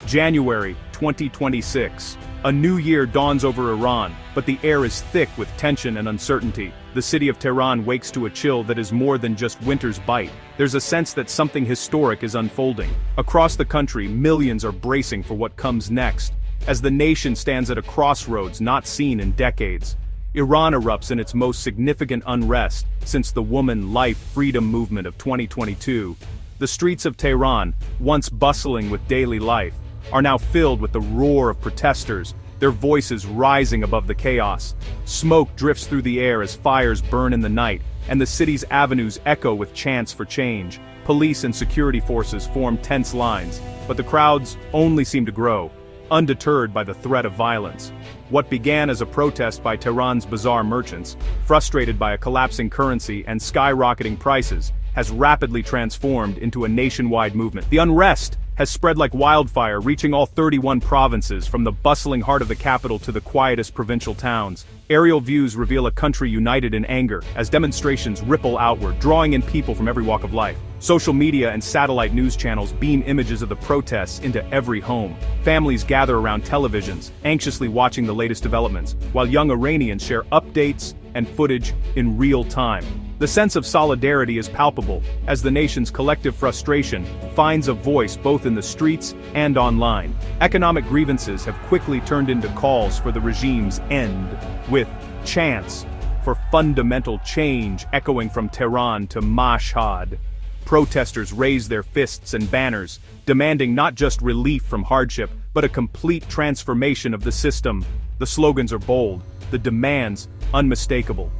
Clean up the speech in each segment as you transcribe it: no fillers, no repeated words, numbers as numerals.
January 2026. A new year dawns over Iran, but the air is thick with tension and uncertainty. The city of Tehran wakes to a chill that is more than just winter's bite. There's a sense that something historic is unfolding. Across the country, millions are bracing for what comes next, as the nation stands at a crossroads not seen in decades. Iran erupts in its most significant unrest since the Woman, Life, Freedom movement of 2022. The streets of Tehran, once bustling with daily life, are now filled with the roar of protesters, their voices rising above the chaos. Smoke drifts through the air as fires burn in the night, and the city's avenues echo with chants for change. Police and security forces form tense lines, but the crowds only seem to grow, undeterred by the threat of violence. What began as a protest by Tehran's bazaar merchants, frustrated by a collapsing currency and skyrocketing prices, has rapidly transformed into a nationwide movement. The unrest has spread like wildfire, reaching all 31 provinces, from the bustling heart of the capital to the quietest provincial towns. Aerial views reveal a country united in anger, as demonstrations ripple outward, drawing in people from every walk of life. Social media and satellite news channels beam images of the protests into every home. Families gather around televisions, anxiously watching the latest developments, while young Iranians share updates and footage in real time. The sense of solidarity is palpable, as the nation's collective frustration finds a voice both in the streets and online. Economic grievances have quickly turned into calls for the regime's end, with chants for fundamental change echoing from Tehran to Mashhad. Protesters raise their fists and banners, demanding not just relief from hardship, but a complete transformation of the system. The slogans are bold, the demands unmistakable.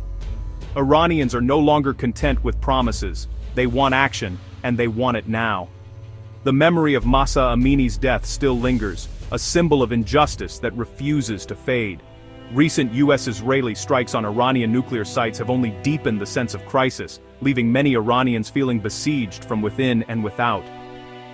Iranians are no longer content with promises. They want action, and they want it now. The memory of Mahsa Amini's death still lingers, a symbol of injustice that refuses to fade. Recent US-Israeli strikes on Iranian nuclear sites have only deepened the sense of crisis, leaving many Iranians feeling besieged from within and without.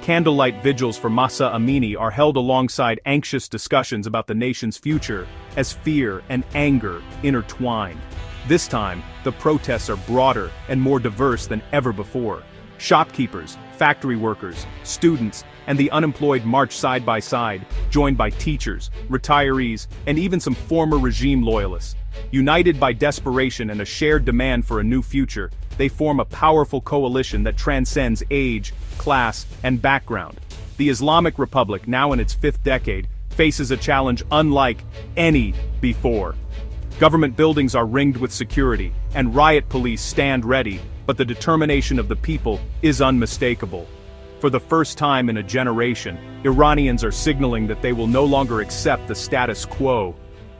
Candlelight vigils for Mahsa Amini are held alongside anxious discussions about the nation's future, as fear and anger intertwine. This time, the protests are broader and more diverse than ever before. Shopkeepers, factory workers, students, and the unemployed march side by side, joined by teachers, retirees, and even some former regime loyalists. United by desperation and a shared demand for a new future, they form a powerful coalition that transcends age, class, and background. The Islamic Republic, now in its fifth decade, faces a challenge unlike any before. Government buildings are ringed with security, and riot police stand ready, but the determination of the people is unmistakable. For the first time in a generation, Iranians are signaling that they will no longer accept the status quo.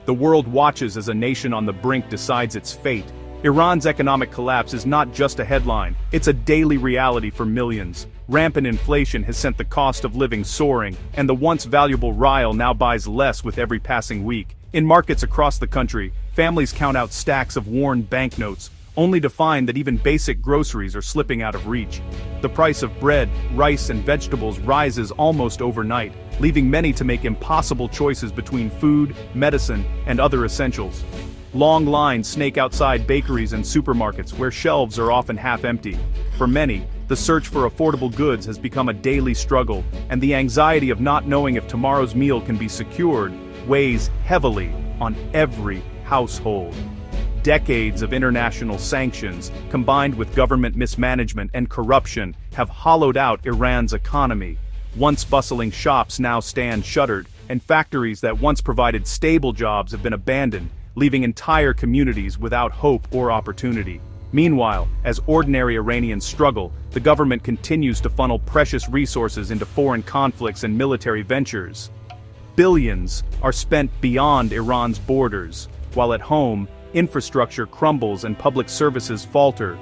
The world watches as a nation on the brink decides its fate. Iran's economic collapse is not just a headline, it's a daily reality for millions. Rampant inflation has sent the cost of living soaring, and the once valuable rial now buys less with every passing week. In markets across the country, families count out stacks of worn banknotes, only to find that even basic groceries are slipping out of reach. The price of bread, rice, and vegetables rises almost overnight, leaving many to make impossible choices between food, medicine, and other essentials. Long lines snake outside bakeries and supermarkets where shelves are often half empty. For many, the search for affordable goods has become a daily struggle, and the anxiety of not knowing if tomorrow's meal can be secured weighs heavily on every household. Decades of international sanctions, combined with government mismanagement and corruption, have hollowed out Iran's economy. Once bustling shops now stand shuttered, and factories that once provided stable jobs have been abandoned, leaving entire communities without hope or opportunity. Meanwhile, as ordinary Iranians struggle, the government continues to funnel precious resources into foreign conflicts and military ventures. Billions are spent beyond Iran's borders, while at home, infrastructure crumbles and public services falter.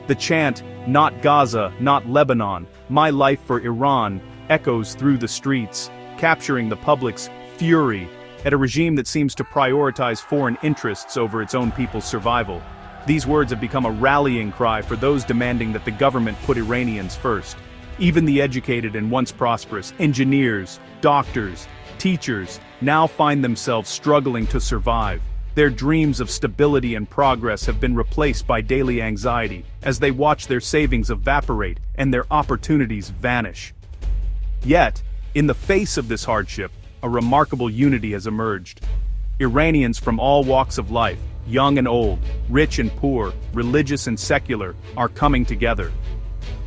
The chant, "Not Gaza, not Lebanon, my life for Iran," echoes through the streets, capturing the public's fury at a regime that seems to prioritize foreign interests over its own people's survival. These words have become a rallying cry for those demanding that the government put Iranians first. Even the educated and once prosperous engineers, doctors, teachers now find themselves struggling to survive. Their dreams of stability and progress have been replaced by daily anxiety as they watch their savings evaporate and their opportunities vanish. Yet, In the face of this hardship, a remarkable unity has emerged. Iranians from all walks of life, young and old, rich and poor, religious and secular, are coming together.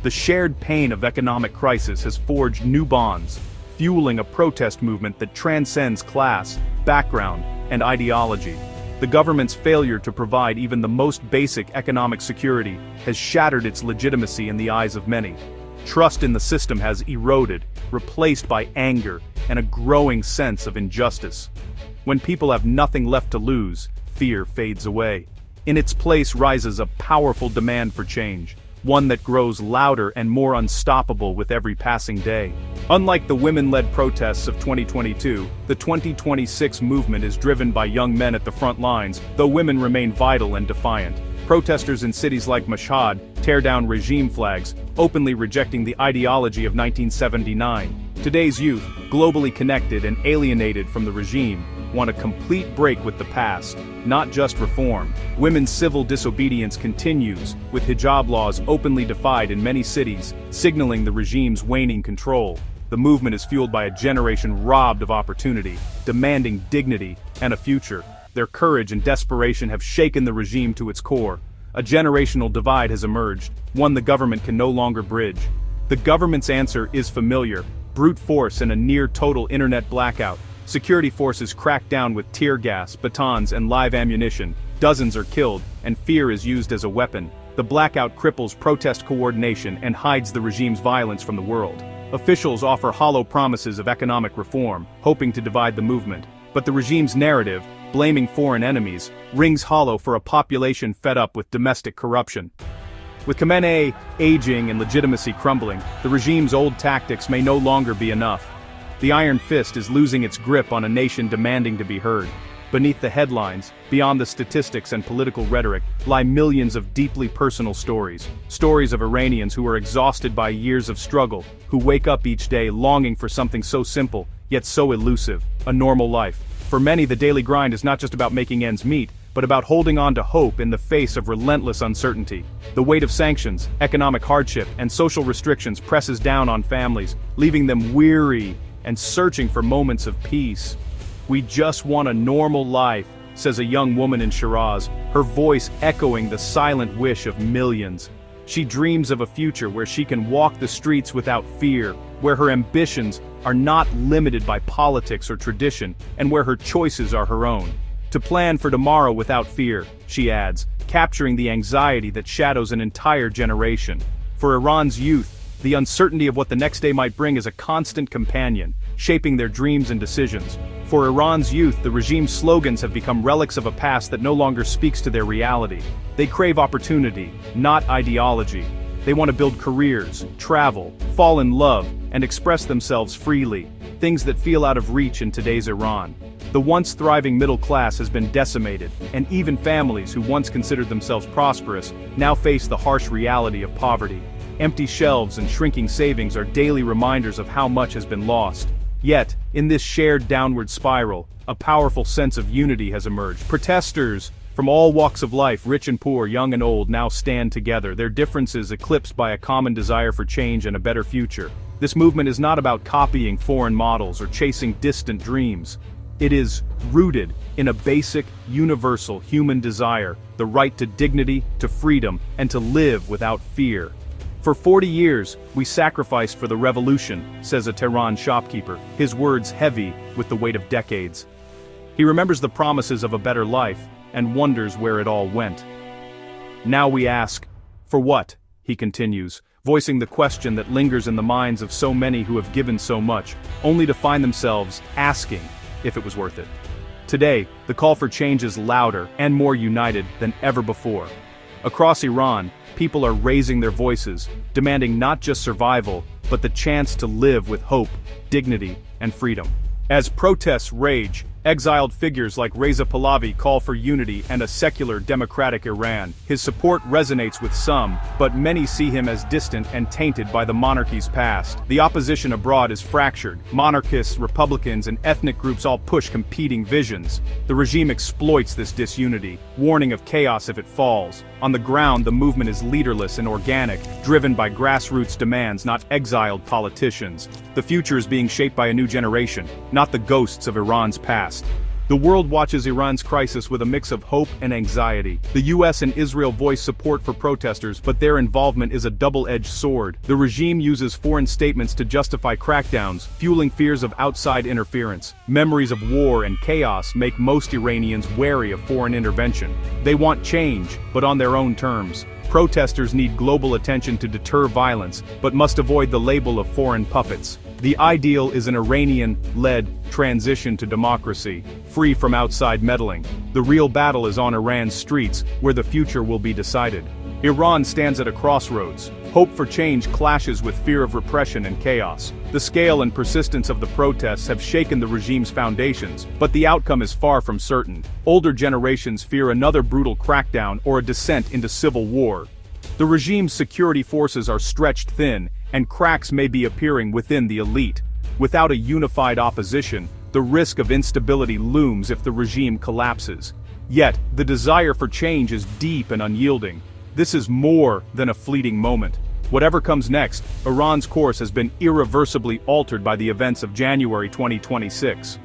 The shared pain of economic crisis has forged new bonds, fueling a protest movement that transcends class, background, and ideology. The government's failure to provide even the most basic economic security has shattered its legitimacy in the eyes of many. Trust in the system has eroded, replaced by anger and a growing sense of injustice. When people have nothing left to lose, fear fades away. In its place rises a powerful demand for change, one that grows louder and more unstoppable with every passing day. Unlike the women-led protests of 2022, the 2026 movement is driven by young men at the front lines, though women remain vital and defiant. Protesters in cities like Mashhad tear down regime flags, openly rejecting the ideology of 1979. Today's youth, globally connected and alienated from the regime, want a complete break with the past, not just reform. Women's civil disobedience continues, with hijab laws openly defied in many cities, signaling the regime's waning control. The movement is fueled by a generation robbed of opportunity, demanding dignity and a future. Their courage and desperation have shaken the regime to its core. A generational divide has emerged, one the government can no longer bridge. The government's answer is familiar: brute force and a near-total internet blackout. Security forces crack down with tear gas, batons, and live ammunition. Dozens are killed, and fear is used as a weapon. The blackout cripples protest coordination and hides the regime's violence from the world. Officials offer hollow promises of economic reform, hoping to divide the movement. But the regime's narrative, blaming foreign enemies, rings hollow for a population fed up with domestic corruption. With Khamenei aging and legitimacy crumbling, the regime's old tactics may no longer be enough. The iron fist is losing its grip on a nation demanding to be heard. Beneath the headlines, beyond the statistics and political rhetoric, lie millions of deeply personal stories. Stories of Iranians who are exhausted by years of struggle, who wake up each day longing for something so simple, yet so elusive: a normal life. For many, the daily grind is not just about making ends meet, but about holding on to hope in the face of relentless uncertainty. The weight of sanctions, economic hardship, and social restrictions presses down on families, leaving them weary and searching for moments of peace. "We just want a normal life," says a young woman in Shiraz, her voice echoing the silent wish of millions. She dreams of a future where she can walk the streets without fear, where her ambitions are not limited by politics or tradition, and where her choices are her own. To plan for tomorrow without fear, she adds, capturing the anxiety that shadows an entire generation. For Iran's youth, the uncertainty of what the next day might bring is a constant companion, shaping their dreams and decisions. For Iran's youth, the regime's slogans have become relics of a past that no longer speaks to their reality. They crave opportunity, not ideology. They want to build careers, travel, fall in love, and express themselves freely, things that feel out of reach in today's Iran. The once thriving middle class has been decimated, and even families who once considered themselves prosperous now face the harsh reality of poverty. Empty shelves and shrinking savings are daily reminders of how much has been lost. Yet, in this shared downward spiral, a powerful sense of unity has emerged. Protesters from all walks of life, rich and poor, young and old, now stand together, their differences eclipsed by a common desire for change and a better future. This movement is not about copying foreign models or chasing distant dreams. It is rooted in a basic, universal human desire: the right to dignity, to freedom, and to live without fear. "For 40 years, we sacrificed for the revolution," says a Tehran shopkeeper, his words heavy with the weight of decades. He remembers the promises of a better life, and wonders where it all went. "Now we ask, for what?" he continues, voicing the question that lingers in the minds of so many who have given so much, only to find themselves asking if it was worth it. Today, the call for change is louder and more united than ever before. Across Iran, people are raising their voices, demanding not just survival, but the chance to live with hope, dignity, and freedom. As protests rage, Exiled figures like Reza Pahlavi call for unity and a secular democratic Iran. His support resonates with some, but many see him as distant and tainted by the monarchy's past. The opposition abroad is fractured. Monarchists, Republicans, and ethnic groups all push competing visions. The regime exploits this disunity, warning of chaos if it falls. On the ground, the movement is leaderless and organic, driven by grassroots demands, not exiled politicians. The future is being shaped by a new generation, not the ghosts of Iran's past. The world watches Iran's crisis with a mix of hope and anxiety. The US and Israel voice support for protesters, but their involvement is a double-edged sword. The regime uses foreign statements to justify crackdowns, fueling fears of outside interference. Memories of war and chaos make most Iranians wary of foreign intervention. They want change, but on their own terms. Protesters need global attention to deter violence, but must avoid the label of foreign puppets. The ideal is an Iranian-led transition to democracy, free from outside meddling. The real battle is on Iran's streets, where the future will be decided. Iran stands at a crossroads. Hope for change clashes with fear of repression and chaos. The scale and persistence of the protests have shaken the regime's foundations, but the outcome is far from certain. Older generations fear another brutal crackdown or a descent into civil war. The regime's security forces are stretched thin, and cracks may be appearing within the elite. Without a unified opposition, the risk of instability looms if the regime collapses. Yet, the desire for change is deep and unyielding. This is more than a fleeting moment. Whatever comes next, Iran's course has been irreversibly altered by the events of January 2026.